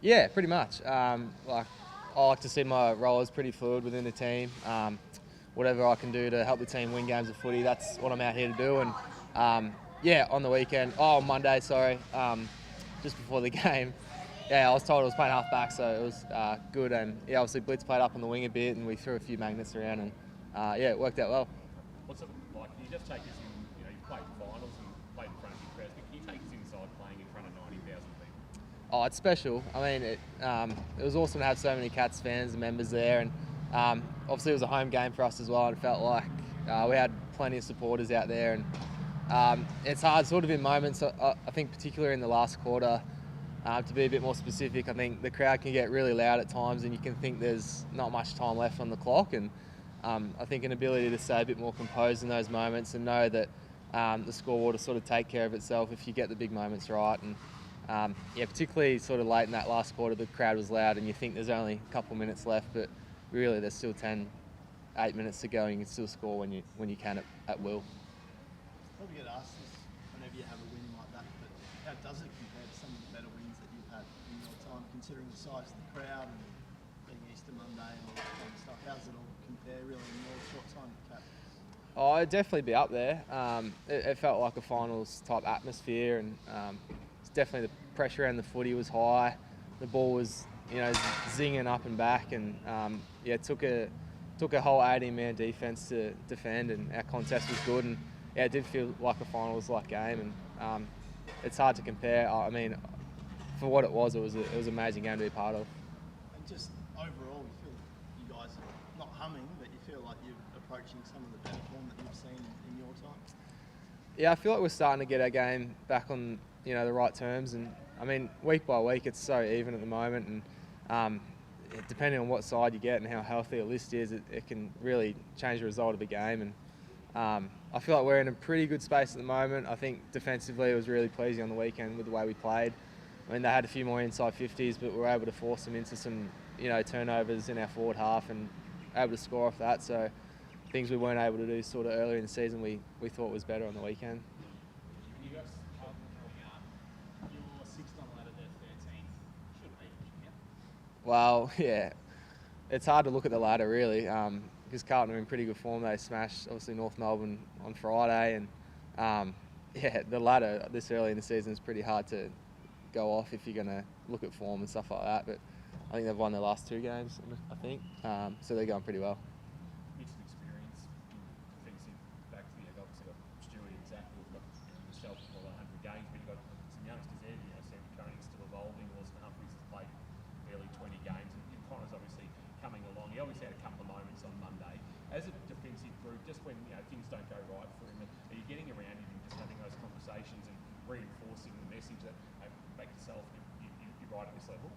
Yeah, pretty much. I like to see my role as pretty fluid within the team. Whatever I can do to help the team win games of footy, that's what I'm out here to do. And yeah, on the weekend, Monday, sorry, just before the game, yeah, I was told I was playing half back, so it was good. And yeah, obviously Blitz played up on the wing a bit, and we threw a few magnets around, and yeah, it worked out well. What's it like? Can you just take us in? You've played finals and played in front of big crowds, but can you take us inside playing in front of 90,000 people? Oh, it's special. I mean, it was awesome to have so many Cats fans and members there, and obviously it was a home game for us as well. And it felt like we had plenty of supporters out there, and it's hard, sort of in moments. I think, particularly in the last quarter, to be a bit more specific, I think the crowd can get really loud at times, and you can think there's not much time left on the clock. And I think an ability to stay a bit more composed in those moments and know that the scoreboard will sort of take care of itself if you get the big moments right. And yeah, particularly sort of late in that last quarter, the crowd was loud, and you think there's only a couple minutes left, but really there's still 8 minutes to go, and you can still score when you can at will. Probably get asked this whenever you have a win like that, but how does it compare to some of the better wins that you've had in your time, considering the size of the crowd and being Easter Monday and all that kind of stuff? How does it all compare really in your short time at Cap? Oh, it'd definitely be up there. It felt like a finals type atmosphere, and it's definitely the pressure around the footy was high. The ball was, zinging up and back, and yeah, it took a whole 18-man defence to defend, and our contest was good, and yeah, it did feel like a finals-like game, and it's hard to compare. I mean, for what it was an amazing game to be a part of. And just overall, you feel you guys are not humming, but you feel like you're approaching some of the better form that you've seen in your time? Yeah, I feel like we're starting to get our game back on the right terms, and I mean, week by week it's so even at the moment, and depending on what side you get and how healthy a list is, it can really change the result of a game. And I feel like we're in a pretty good space at the moment. I think defensively it was really pleasing on the weekend with the way we played. I mean, they had a few more inside 50s, but we were able to force them into some turnovers in our forward half and able to score off that. So things we weren't able to do sort of earlier in the season, we thought was better on the weekend. You guys Carlton coming up. You're sixth on the ladder, they're 13. Should lead, shouldn't you? Well, yeah, it's hard to look at the ladder really, because Carlton are in pretty good form. They smashed obviously North Melbourne on Friday, and yeah, the ladder this early in the season is pretty hard to go off if you're going to look at form and stuff like that. But I think they've won their last 2 games, I think, so they're going pretty well. Mixed experience in defensive back to the obviously got Stewie and Zach who've got yourself for 100 games, but you've got some youngsters there. Sam Cronin's still evolving. Lawson Humphries has played barely 20 games, and Connor's obviously coming along. He obviously had a couple of moments on Monday. As a defensive group, just when things don't go right for him, are you getting around him and just having those conversations and reinforcing the message that make yourself you're right at this level?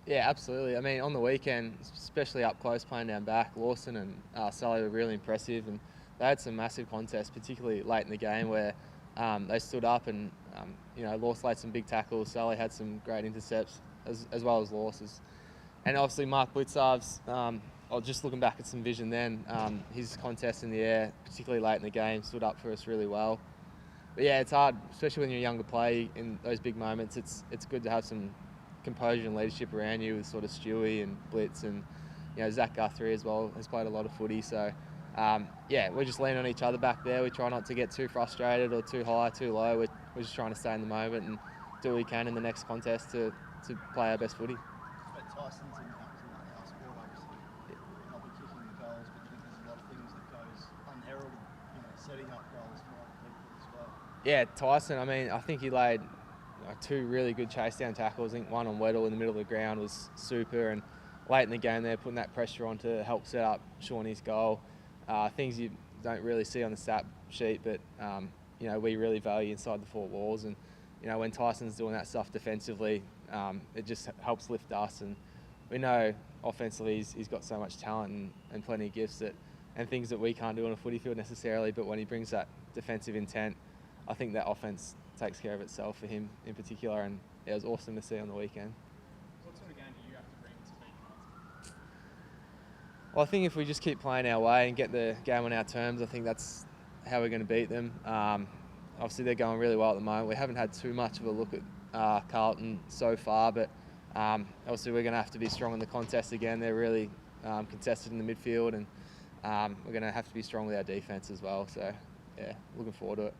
Yeah, absolutely. I mean, on the weekend, especially up close playing down back, Lawson and Sully were really impressive, and they had some massive contests, particularly late in the game where they stood up and Lawson laid some big tackles. Sully had some great intercepts as well as Lawson's. And obviously Mark Blitzarv's, just looking back at some vision then, his contest in the air, particularly late in the game, stood up for us really well. But yeah, it's hard, especially when you're a younger player in those big moments. It's good to have some composure and leadership around you with sort of Stewie and Blitz, and Zach Guthrie as well has played a lot of footy. So yeah, we're just leaning on each other back there. We try not to get too frustrated or too high, too low. We're just trying to stay in the moment and do what we can in the next contest to play our best footy. But Tyson's impact in that last quarter, obviously, not be kicking the goals, but I think there's a lot of things that goes unheralded, setting up goals for other people as well. Yeah, Tyson, I mean, I think he laid 2 really good chase down tackles. I think one on Weddle in the middle of the ground was super, and late in the game they're putting that pressure on to help set up Shawnee's goal. Things you don't really see on the stat sheet, but we really value inside the 4 walls, and when Tyson's doing that stuff defensively, it just helps lift us. And we know offensively he's got so much talent and plenty of gifts and things that we can't do on a footy field necessarily, but when he brings that defensive intent, I think that offense takes care of itself for him in particular, and it was awesome to see on the weekend. What sort of game do you have to bring to beat Carlton? Well, I think if we just keep playing our way and get the game on our terms, I think that's how we're going to beat them. Obviously, they're going really well at the moment. We haven't had too much of a look at Carlton so far, but Obviously, we're going to have to be strong in the contest again. They're really contested in the midfield, and we're going to have to be strong with our defence as well. So, yeah, looking forward to it.